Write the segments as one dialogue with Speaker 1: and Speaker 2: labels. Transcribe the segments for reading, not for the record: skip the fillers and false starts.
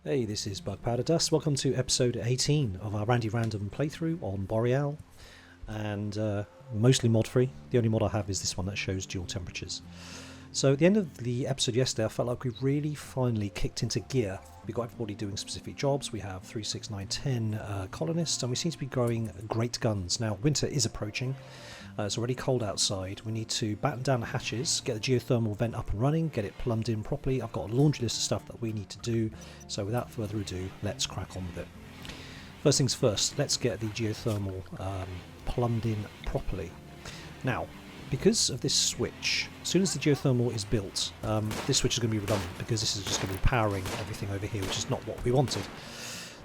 Speaker 1: Hey, this is Bug Powder Dust. Welcome to episode 18 of our Randy Random playthrough on Boreal, and mostly mod free. The only mod I have is this one that shows dual temperatures. So at the end of the episode yesterday, I felt like we really finally kicked into gear. We got everybody doing specific jobs. We have 3, 6, 9, 10 colonists, and we seem to be growing great guns. Now winter is approaching. It's already cold outside. We need to batten down the hatches, get the geothermal vent up and running, get it plumbed in properly. I've got a laundry list of stuff that we need to do, so without further ado, let's crack on with it. First things first, let's get the geothermal plumbed in properly. Now, because of this switch, as soon as the geothermal is built, this switch is going to be redundant because this is just going to be powering everything over here, which is not what we wanted.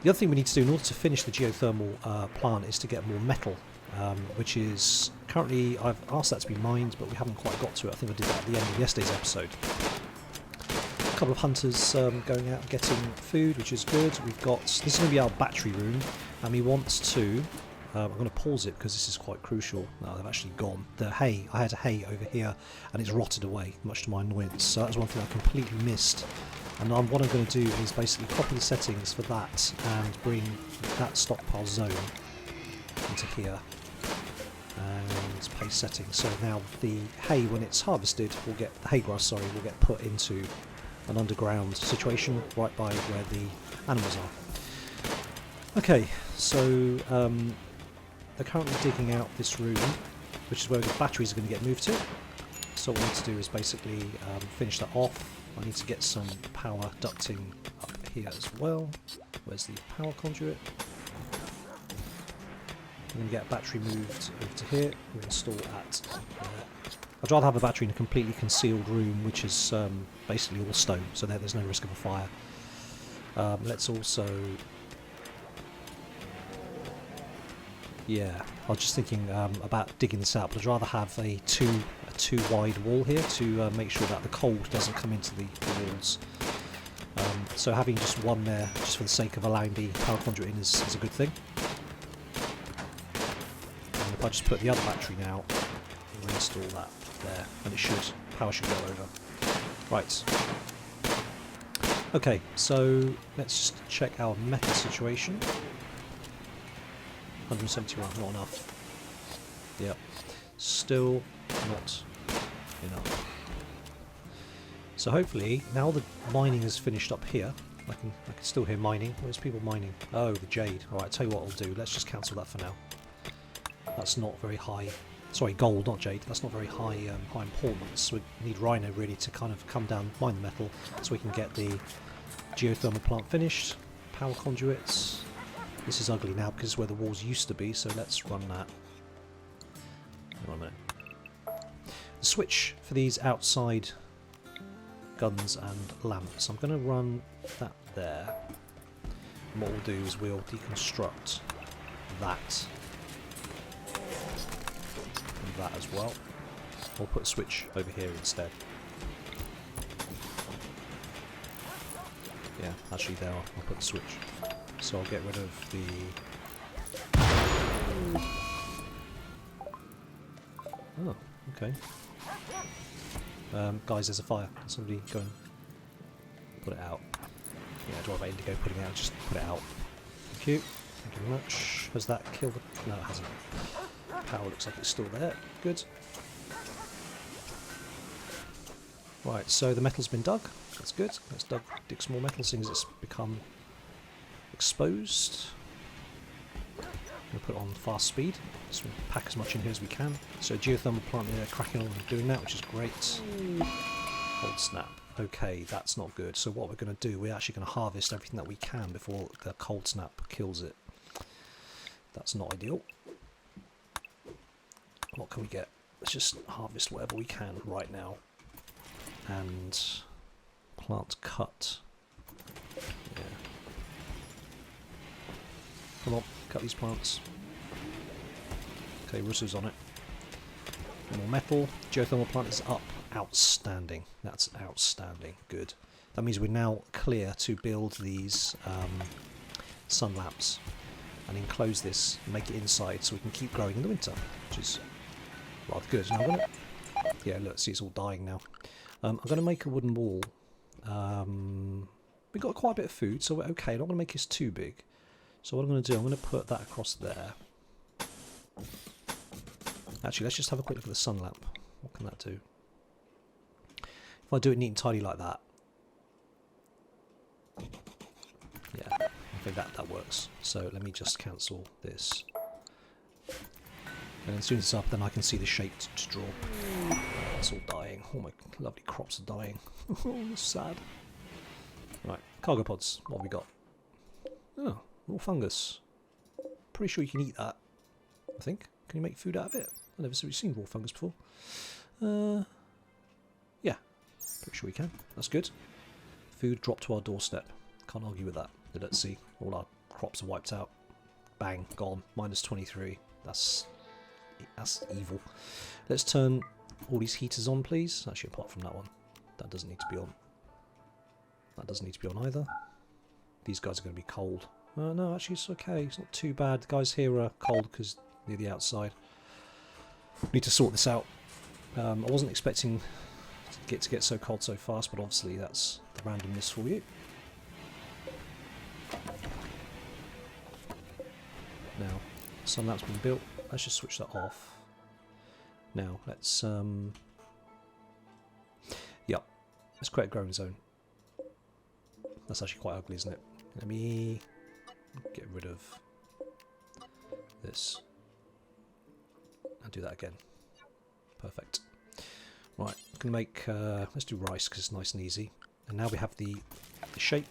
Speaker 1: The other thing we need to do in order to finish the geothermal plant is to get more metal. Which is currently, I've asked that to be mined, but we haven't quite got to it. I think I did that at the end of yesterday's episode. A couple of hunters going out and getting food, which is good. We've got, this is going to be our battery room, and we want to, I'm going to pause it because this is quite crucial. No, they've actually gone. The hay, I had a hay over here, and it's rotted away, much to my annoyance. So that was one thing I completely missed. And what I'm going to do is basically copy the settings for that and bring that stockpile zone into here. And paste settings. So now the hay, when it's harvested, will get the hay grass. Sorry, will get put into an underground situation right by where the animals are. Okay, so they're currently digging out this room, which is where the batteries are going to get moved to. So what we need to do is basically finish that off. I need to get some power ducting up here as well. Where's the power conduit? I'm going to get a battery moved over to here. We'll install at there. I'd rather have a battery in a completely concealed room, which is basically all stone, so there's no risk of a fire. Let's also... Yeah, I was just thinking about digging this out, but I'd rather have a two wide wall here to make sure that the cold doesn't come into the walls. So having just one there, just for the sake of allowing the power conduit in, is a good thing. If I just put the other battery now, we'll install that there, and power should go over. Right. Okay, so let's just check our metal situation. 171, not enough. Yep, still not enough. So hopefully, now the mining is finished up here, I can still hear mining. Where's people mining? Oh, the jade. Alright, I'll tell you what I'll do, let's just cancel that for now. That's not very high. Sorry, gold, not jade. That's not very high importance. We need Rhino really to kind of come down, mine the metal, so we can get the geothermal plant finished. Power conduits. This is ugly now because it's where the walls used to be, so let's run that. Hang on a minute. The switch for these outside guns and lamps. I'm going to run that there. And what we'll do is we'll deconstruct that. That as well. We'll put a switch over here instead. Yeah, actually there I'll put the switch. So I'll get rid of the... Oh, okay. Guys, there's a fire. Can somebody go and put it out? Yeah, do I have Indigo putting it out? Just put it out. Thank you. Thank you very much. Has that killed the... No, it hasn't. Power looks like it's still there. Good. Right, so the metal's been dug. That's good. Let's dig some more metal, seeing as it's become exposed. We'll put it on fast speed. So we'll pack as much in here as we can. So geothermal plant here cracking on and doing that, which is great. Cold snap. Okay, that's not good. So what we're going to do, we're actually going to harvest everything that we can before the cold snap kills it. That's not ideal. What can we get? Let's just harvest whatever we can right now. And plant cut. Yeah. Come on, cut these plants. Okay, Russo's on it. More metal. Geothermal plant is up. Outstanding. That's outstanding. Good. That means we're now clear to build these sun lamps and enclose this and make it inside so we can keep growing in the winter, which is rather good. Now I'm gonna, yeah, look, see, it's all dying now. I'm going to make a wooden wall we've got quite a bit of food, so we're okay. I'm not going to make this too big. So what I'm going to do, I'm going to put that across there. Actually, let's just have a quick look at the sun lamp. What can that do? If I do it neat and tidy like that. Yeah, I think that works. So let me just cancel this. And as soon as it's up, then I can see the shape to draw. It's all dying. All my lovely crops are dying. Oh, that's sad. Right, cargo pods. What have we got? Oh, raw fungus. Pretty sure you can eat that. I think. Can you make food out of it? I've never seen raw fungus before. Yeah, pretty sure we can. That's good. Food dropped to our doorstep. Can't argue with that. Let's see. All our crops are wiped out. Bang, gone. Minus 23. That's evil. Let's turn all these heaters on, please. Actually, apart from that one. That doesn't need to be on. That doesn't need to be on either. These guys are going to be cold. No, actually it's okay. It's not too bad. The guys here are cold because near the outside. Need to sort this out. I wasn't expecting to get so cold so fast, but obviously that's the randomness for you. Now, sun lamp's been built. Let's just switch that off. Now, let's yep, let's create a growing zone. That's actually quite ugly, isn't it? Let me get rid of this and do that again. Perfect. Right, I'm gonna make let's do rice because it's nice and easy. And now we have the shape.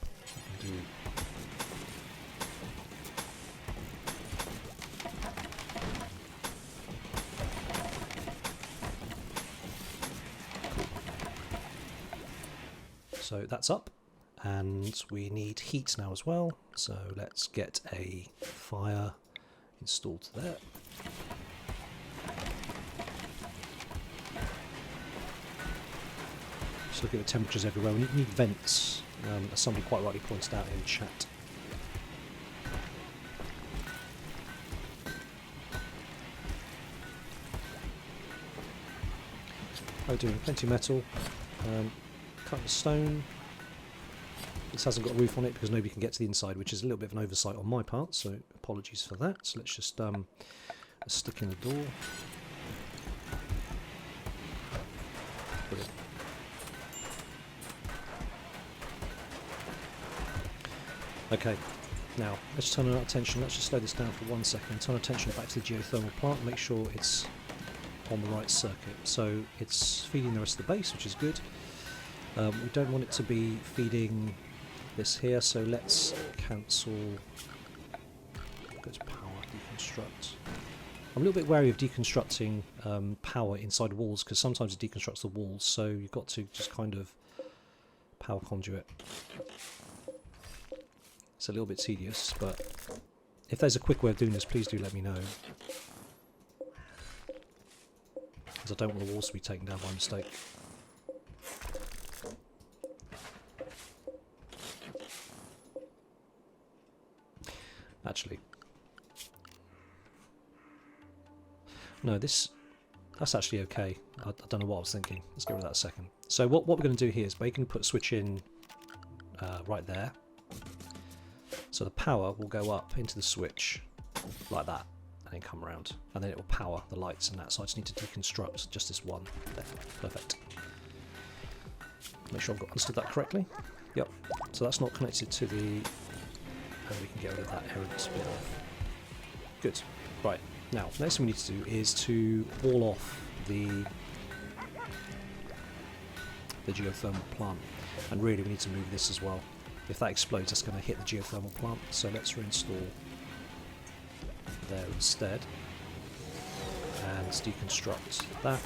Speaker 1: We can do so that's up, and we need heat now as well, so let's get a fire installed there. Just look at the temperatures everywhere. We need vents, as somebody quite rightly pointed out in chat. Oh, doing plenty of metal. Cut the stone. This hasn't got a roof on it because nobody can get to the inside, which is a little bit of an oversight on my part, so apologies for that. So let's just stick in the door. Brilliant. Okay, now let's turn our attention, let's just slow this down for 1 second, turn our attention back to the geothermal plant, make sure it's on the right circuit. So it's feeding the rest of the base, which is good. We don't want it to be feeding this here, so let's cancel. Go to power, deconstruct. I'm a little bit wary of deconstructing power inside walls because sometimes it deconstructs the walls, so you've got to just kind of power conduit. It's a little bit tedious, but if there's a quick way of doing this, please do let me know. Because I don't want the walls to be taken down by mistake. Actually, no, that's actually okay. I don't know what I was thinking. Let's get rid of that a second. So what we're going to do here is we can put a switch in right there. So the power will go up into the switch like that and then come around. And then it will power the lights and that. So I just need to deconstruct just this one there. Perfect. Make sure I've understood that correctly. Yep. So that's not connected to the... And we can get rid of that errant bit off. Good. Right. Now, next thing we need to do is to wall off the geothermal plant. And really we need to move this as well. If that explodes, that's going to hit the geothermal plant. So let's reinstall there instead. And deconstruct that.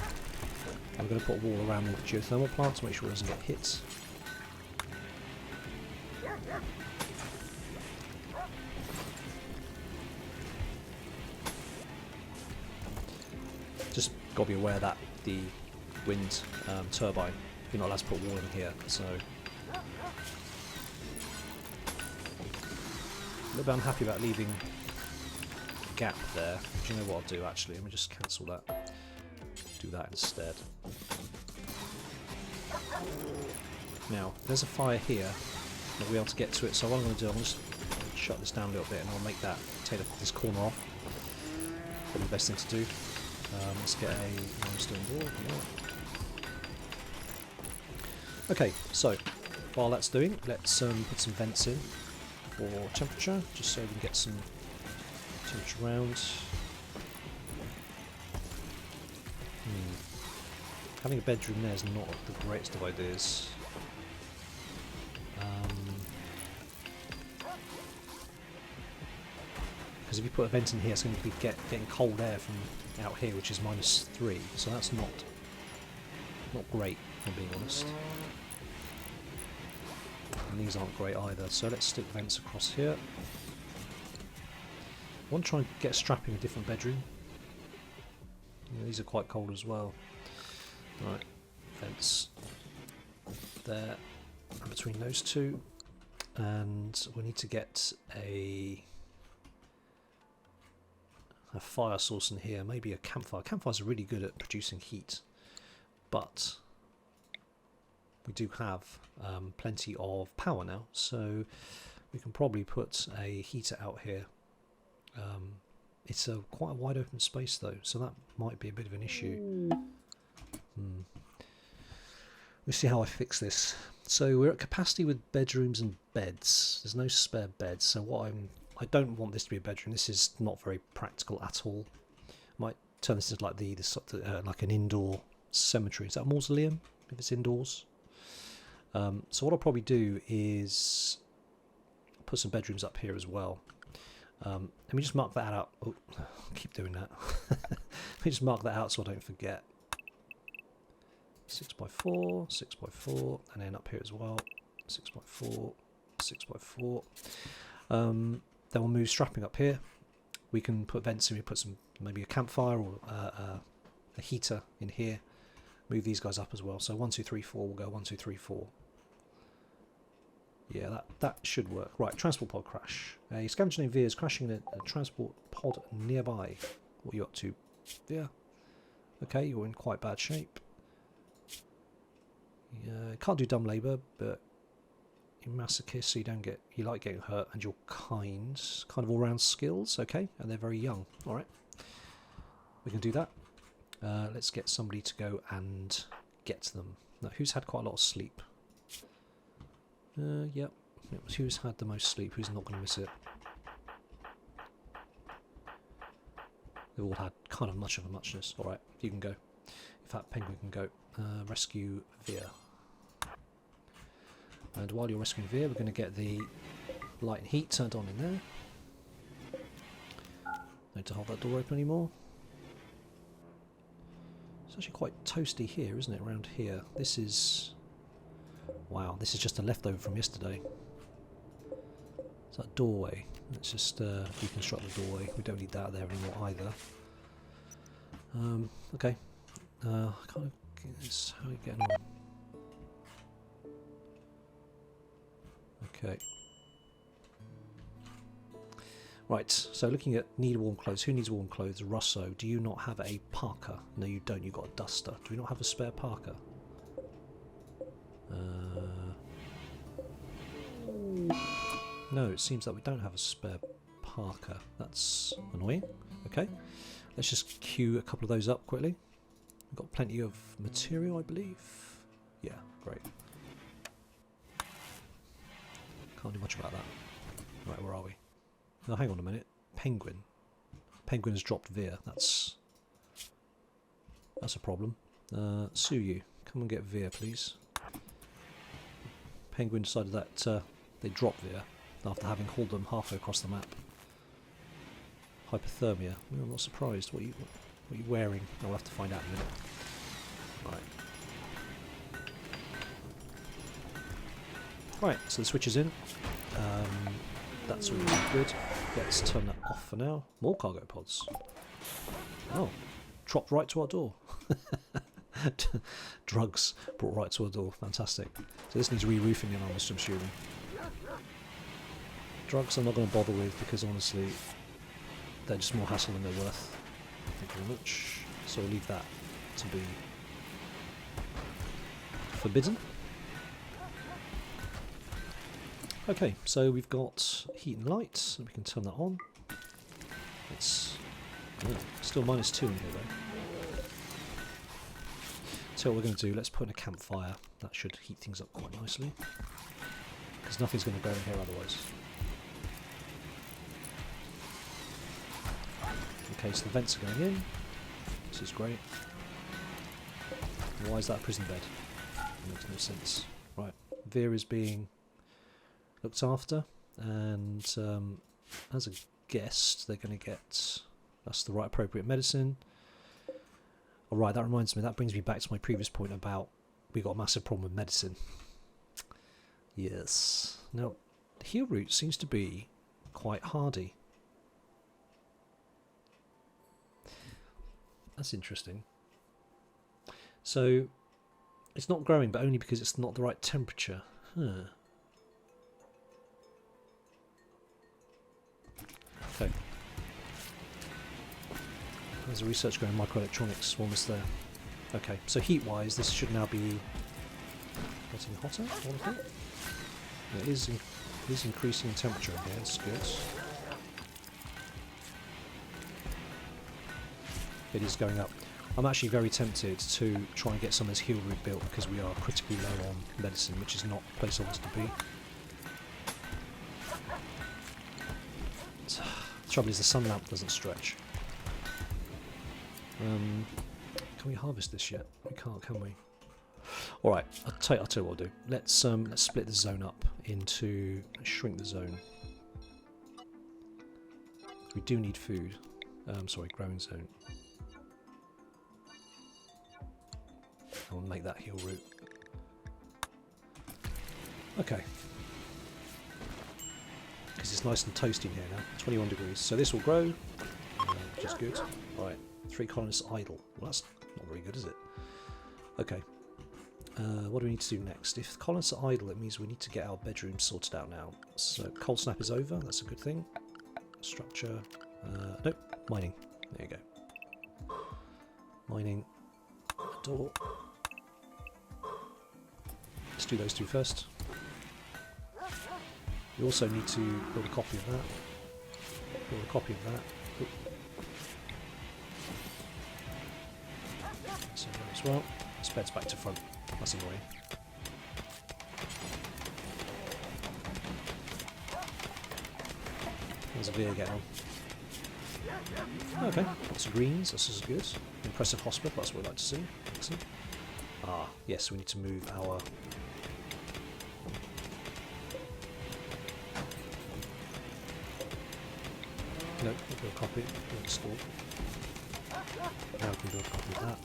Speaker 1: I'm going to put a wall around the geothermal plant to make sure it doesn't get hit. Just got to be aware that the wind turbine, you're not allowed to put a wall in here, so a little bit unhappy about leaving a gap there. Do you know what I'll do actually? Let me just cancel that. Do that instead. Now, there's a fire here. I'll be able to get to it. So what I'm going to do, I'm just shut this down a little bit, and I'll make that take this corner off. Probably the best thing to do. Let's get a limestone door. Okay, so while that's doing, let's put some vents in for temperature, just so we can get some temperature around. Having a bedroom there is not the greatest of ideas. Because if you put a vent in here, it's going to be getting cold air from out here, which is -3, so that's not great, if I'm being honest. And these aren't great either, so let's stick vents across here. I want to try and get a strap in a different bedroom. Yeah, these are quite cold as well. Right, vents there between those two, and we need to get a fire source in here, maybe a campfire. Campfires are really good at producing heat, but we do have plenty of power now, so we can probably put a heater out here. It's quite a wide open space though, so that might be a bit of an issue. We'll see how I fix this. So we're at capacity with bedrooms and beds. There's no spare beds, so I don't want this to be a bedroom. This is not very practical at all. Might turn this into like like an indoor cemetery. Is that a mausoleum if it's indoors? So what I'll probably do is put some bedrooms up here as well. Let me just mark that out. Oh, I keep doing that. Let me just mark that out so I don't forget. 6x4, 6x4, and then up here as well. 6x4, 6x4. Then we'll move strapping up here. We can put vents in. We put maybe a campfire or a heater in here. Move these guys up as well. So 1, 2, 3, 4. We'll go 1, 2, 3, 4. Yeah, that should work. Right, transport pod crash. A scavenger named Veer is crashing in a transport pod nearby. What are you up to, Veer? Okay, you're in quite bad shape. Yeah, can't do dumb labour, but you're masochist, so you like getting hurt, and you're kind of all-round skills. Okay, and they're very young. All right, we can do that. Let's get somebody to go and get them. Now, who's had quite a lot of sleep? Yep. Who's had the most sleep? Who's not going to miss it? They've all had kind of much of a muchness. All right, you can go. In fact, Penguin can go. Rescue Veer. And while you're rescuing Veer, we're going to get the light and heat turned on in there. No need to hold that door open anymore. It's actually quite toasty here, isn't it, around here? This is... Wow, this is just a leftover from yesterday. It's that doorway. Let's just deconstruct the doorway. We don't need that there anymore either. Okay. I kind of guess how are you getting on? Okay. Right, so looking at need warm clothes. Who needs warm clothes? Russo. Do you not have a parka? No, you don't. You've got a duster. Do we not have a spare parka? No, it seems that we don't have a spare parka. That's annoying. Okay, let's just queue a couple of those up quickly. We've got plenty of material, I believe. Yeah, great. Can't do much about that. Right, where are we? Oh, hang on a minute. Penguin. Penguin has dropped Veer. That's a problem. Suyu, come and get Veer, please. Penguin decided that they dropped Veer after having hauled them halfway across the map. Hypothermia. I'm not surprised. What are you wearing? I'll have to find out in a minute. Right, so the switch is in. That's all really good. Let's turn that off for now. More cargo pods. Oh, dropped right to our door. Drugs brought right to our door. Fantastic. So this needs re-roofing in, I'm assuming. Drugs I'm not going to bother with because honestly they're just more hassle than they're worth. Thank you very much. So we'll leave that to be forbidden. Okay, so we've got heat and light, so we can turn that on. It's still -2 in here though. So what we're going to do, let's put in a campfire. That should heat things up quite nicely. Because nothing's going to go in here otherwise. Okay, so the vents are going in. This is great. Why is that a prison bed? It makes no sense. Right, Vera is being looked after, and as a guest, they're going to get that's the right appropriate medicine. Alright, that reminds me, that brings me back to my previous point about we got a massive problem with medicine. Yes. Now, the heal root seems to be quite hardy. That's interesting. So, it's not growing, but only because it's not the right temperature. Huh. Okay. There's a research going on microelectronics, almost there. Okay, so heat-wise, this should now be getting hotter, I want to think. It is increasing in temperature in here, it's good. It is going up. I'm actually very tempted to try and get some of this heal root built because we are critically low on medicine, which is not the place I want us to be. The trouble is the sun lamp doesn't stretch. Can we harvest this yet? We can't, can we? Alright, I'll tell you what we'll do. Let's split the zone up into... shrink the zone. We do need food. Sorry, growing zone. I'll make that heal root. Okay. Because it's nice and toasty in here now. 21 degrees. So this will grow, which is good. Alright, 3 colonists idle. Well, that's not very good, is it? Okay. What do we need to do next? If the colonists are idle, it means we need to get our bedroom sorted out now. So cold snap is over. That's a good thing. Structure. Nope. Mining. There you go. Mining. A door. Let's do those two first. We also need to build a copy of that. Build a copy of that. Oop. So there as well. This bed's back to front. That's annoying. There's a Veer getting on. Okay, lots of greens. This is good. Impressive hospital. That's what we like to see. Excellent. Ah, yes, we need to move our... No, we'll do a copy. We'll install. Now we can do a copy of that.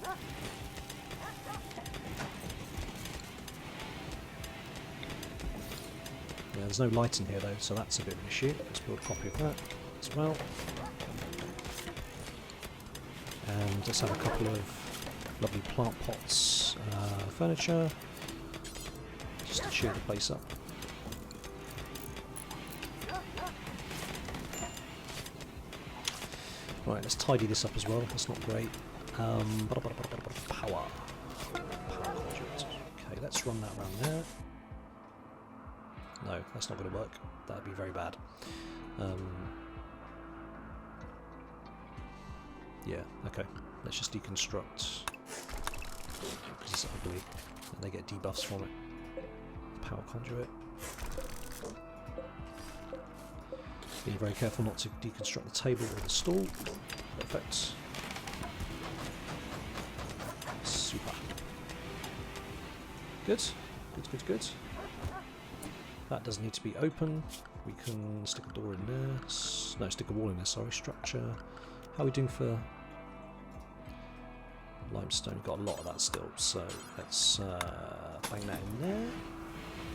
Speaker 1: Yeah, there's no light in here though, so that's a bit of an issue. Let's build a copy of that as well. And let's have a couple of lovely plant pots, furniture, just to cheer the place up. Right, let's tidy this up as well. That's not great. Power. Power conduit. Okay, let's run that around there. No, that's not going to work. That would be very bad. Yeah, okay. Let's just deconstruct. Because it's ugly. And they get debuffs from it. Power conduit. Being very careful not to deconstruct the table or the stool. Perfect. Super. Good. Good, good, good. That doesn't need to be open. We can stick a door in there. No, stick a wall in there, sorry. Structure. How are we doing for limestone? We've got a lot of that still, so let's bang that in there.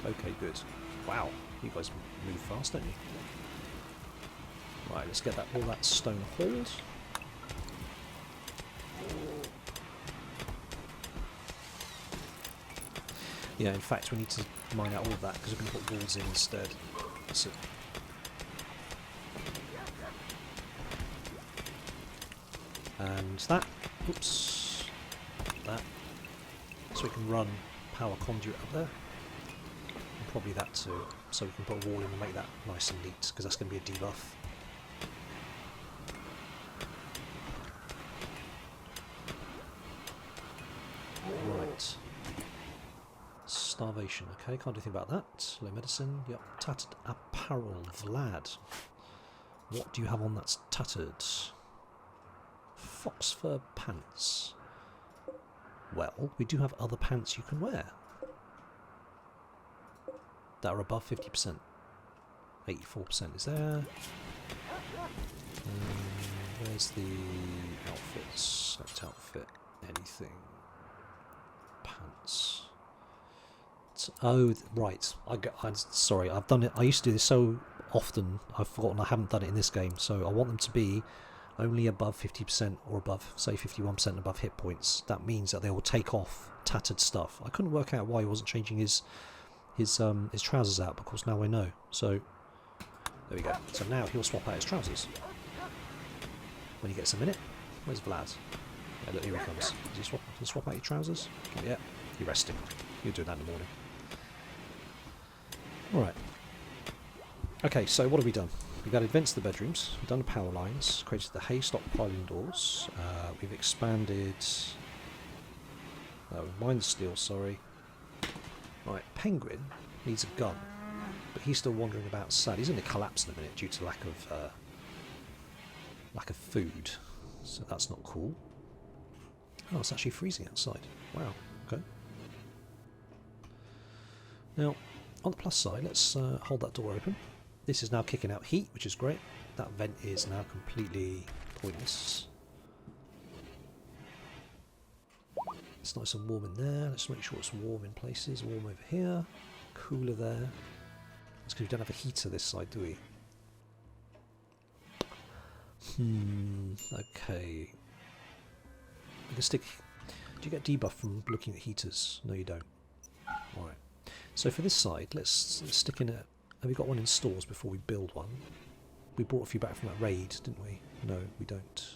Speaker 1: Okay, good. Wow, you guys move fast, don't you? Right, let's get that all that stone hauled. Yeah, in fact, we need to mine out all of that because we're going to put walls in instead. That's it. And that. Oops. That. So we can run power conduit up there. probably that too, so we can put a wall in and make that nice and neat, because that's going to be a debuff. Right. Starvation, okay, can't do anything about that. Low medicine, yep. Tattered apparel, Vlad. What do you have on that's tattered? Fox fur pants. Well, we do have other pants you can wear that are above 50%. 84% is there. Where's the outfits? Select outfit. Anything. Pants. Oh, right. I'm sorry. I've done it. I used to do this so often. I've forgotten I haven't done it in this game. So I want them to be only above 50% or above, say 51% above hit points. That means that they will take off tattered stuff. I couldn't work out why he wasn't changing his trousers out, but of course now I know. So there we go. So now he'll swap out his trousers when he gets a minute. Where's Vlad? Yeah, look, here he comes. Does he swap out your trousers? Yeah, you're resting. You'll do that in the morning. Alright. Okay, so what have we done? We've got advanced the bedrooms, we've done the power lines, created the hay stockpile indoors, we've expanded... mined the steel, sorry. Right, Penguin needs a gun, but he's still wandering about sad. He's going to collapse in a minute due to lack of food, so that's not cool. Oh, it's actually freezing outside. Wow, okay. Now, on the plus side, let's hold that door open. This is now kicking out heat, which is great. That vent is now completely pointless. It's nice and warm in there. Let's make sure it's warm in places. Warm over here. Cooler there. That's because we don't have a heater this side, do we? Okay. We can stick... Do you get debuff from looking at heaters? No, you don't. Alright. So for this side, let's stick in a... Have we got one in stores before we build one? We brought a few back from that raid, didn't we? No, we don't.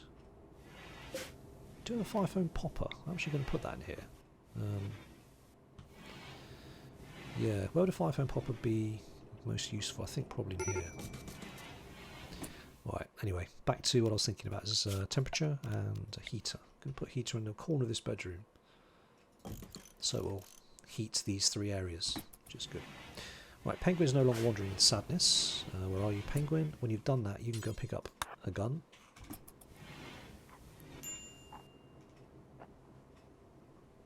Speaker 1: Do you have a fire foam popper? I'm actually going to put that in here. Yeah, where would a fire foam popper be most useful? I think probably in here. Right, anyway, back to what I was thinking about is temperature and a heater. I'm going to put a heater in the corner of this bedroom. So we'll heat these three areas, which is good. Right, Penguin's no longer wandering in sadness. Where are you, Penguin? When you've done that, you can go pick up a gun.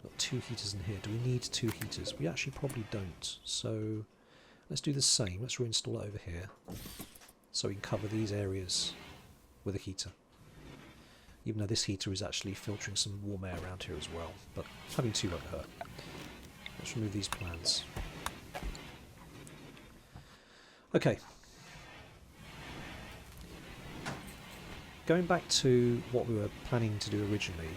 Speaker 1: Got two heaters in here. Do we need two heaters? We actually probably don't. So let's do the same. Let's reinstall it over here. So we can cover these areas with a heater. Even though this heater is actually filtering some warm air around here as well. But having two won't hurt. Let's remove these plans. Okay. Going back to what we were planning to do originally,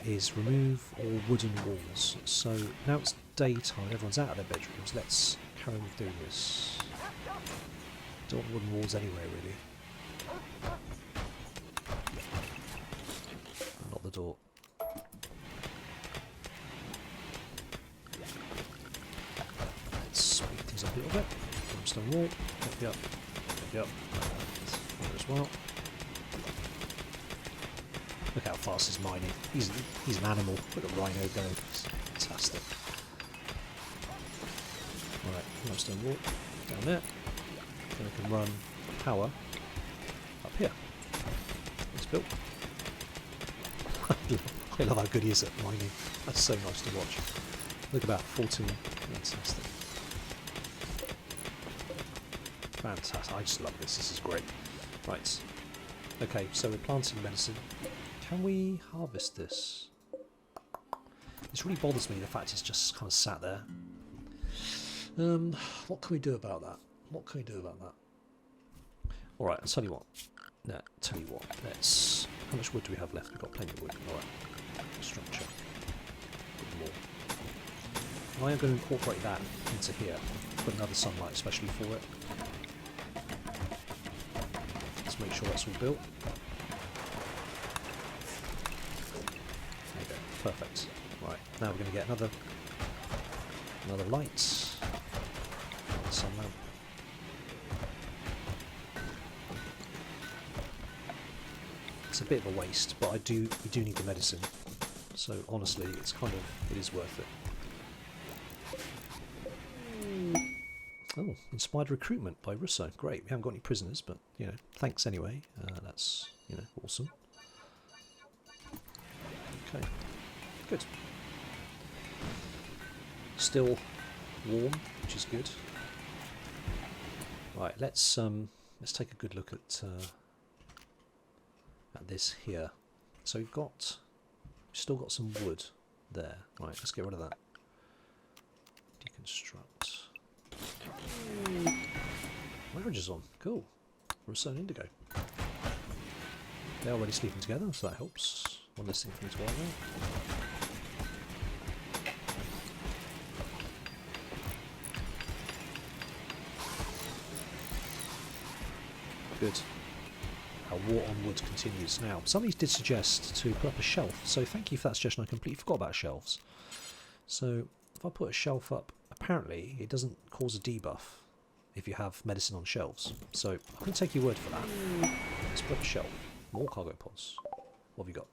Speaker 1: is remove all wooden walls. So now it's daytime, everyone's out of their bedrooms, let's carry on with doing this. Don't want wooden walls anywhere really. Not the door. Let's speed things up a little bit. Stone wall. Yep. There as well. Look how fast he's mining. He's an animal. Look at Rhino go. It's fantastic. Alright, stone wall. Down there. Then we can run power up here. It's built. I love how good he is at mining. That's so nice to watch. Look about 14. Fantastic. Fantastic. I just love this. This is great. Right. Okay, so we're planting medicine. Can we harvest this? This really bothers me, the fact it's just kind of sat there. What can we do about that? What can we do about that? Alright, I'll tell you what. No, tell you what. Let's... How much wood do we have left? We've got plenty of wood. Alright. Structure. Good more. I am going to incorporate that into here. Put another sunlight especially for it. Let's make sure that's all built. There you go. Perfect. Right, now we're going to get another light. sun lamp. It's a bit of a waste, but we do need the medicine. So honestly, it is worth it. Oh, inspired recruitment by Russo. Great. We haven't got any prisoners, but thanks anyway. That's awesome. Okay, good. Still warm, which is good. Right, let's take a good look at this here. So we've still got some wood there. Right, let's get rid of that. Deconstruct. Marriage is on. Cool. Russo and Indigo. They're already sleeping together, so that helps. One less thing for me to worry about. Good. Our war on wood continues. Now, somebody did suggest to put up a shelf, so thank you for that suggestion. I completely forgot about shelves. So, if I put a shelf up, apparently it doesn't cause a debuff if you have medicine on shelves. So, I'm going to take your word for that. Let's put up a shelf. More cargo pods. What have you got?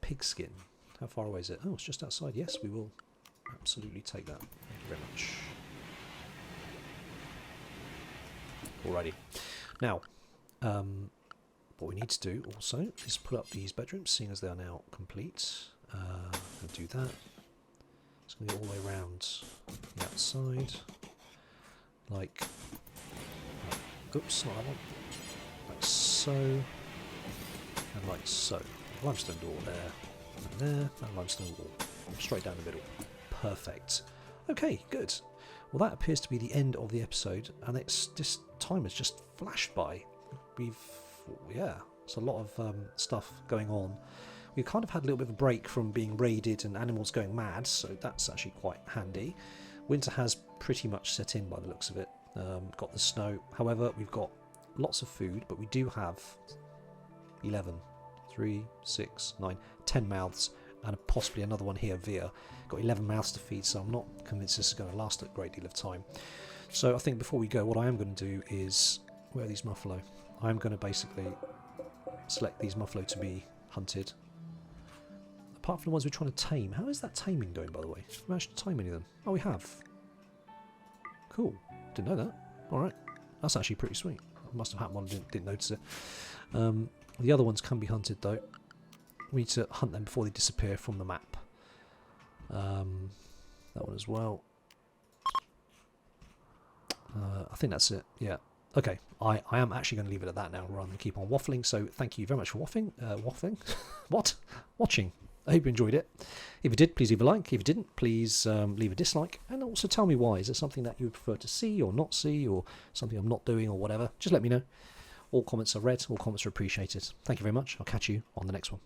Speaker 1: Pigskin. How far away is it? Oh, it's just outside. Yes, we will absolutely take that. Thank you very much. Alrighty. Now, what we need to do also is put up these bedrooms, seeing as they are now complete. And do that. It's going to go all the way around the outside. Like, oops, not that one. Like so. And like so. Limestone door there, and there, and limestone wall. Straight down the middle. Perfect. Okay, good. Well, that appears to be the end of the episode, and this time has just flashed by. It's a lot of stuff going on. We've kind of had a little bit of a break from being raided and animals going mad, so that's actually quite handy. Winter has pretty much set in by the looks of it. Got the snow. However, we've got lots of food, but we do have 11, 3, 6, 9, 10 mouths, and possibly another one here via. Got 11 mouths to feed, so I'm not convinced this is going to last a great deal of time. So I think before we go, what I am going to do is, where are these muffalo? I'm going to basically select these muffalo to be hunted. Apart from the ones we're trying to tame. How is that taming going, by the way? Have we managed to tame any of them? Oh, we have. Cool. Didn't know that. Alright. That's actually pretty sweet. I must have happened one and didn't notice it. The other ones can be hunted, though. We need to hunt them before they disappear from the map. That one as well. I think that's it. Yeah. Okay. I am actually going to leave it at that now rather than keep on waffling. So thank you very much for waffling. What? Watching. I hope you enjoyed it. If you did, please leave a like. If you didn't, please leave a dislike. And also tell me why. Is there something that you would prefer to see or not see, or something I'm not doing or whatever? Just let me know. All comments are read. All comments are appreciated. Thank you very much. I'll catch you on the next one.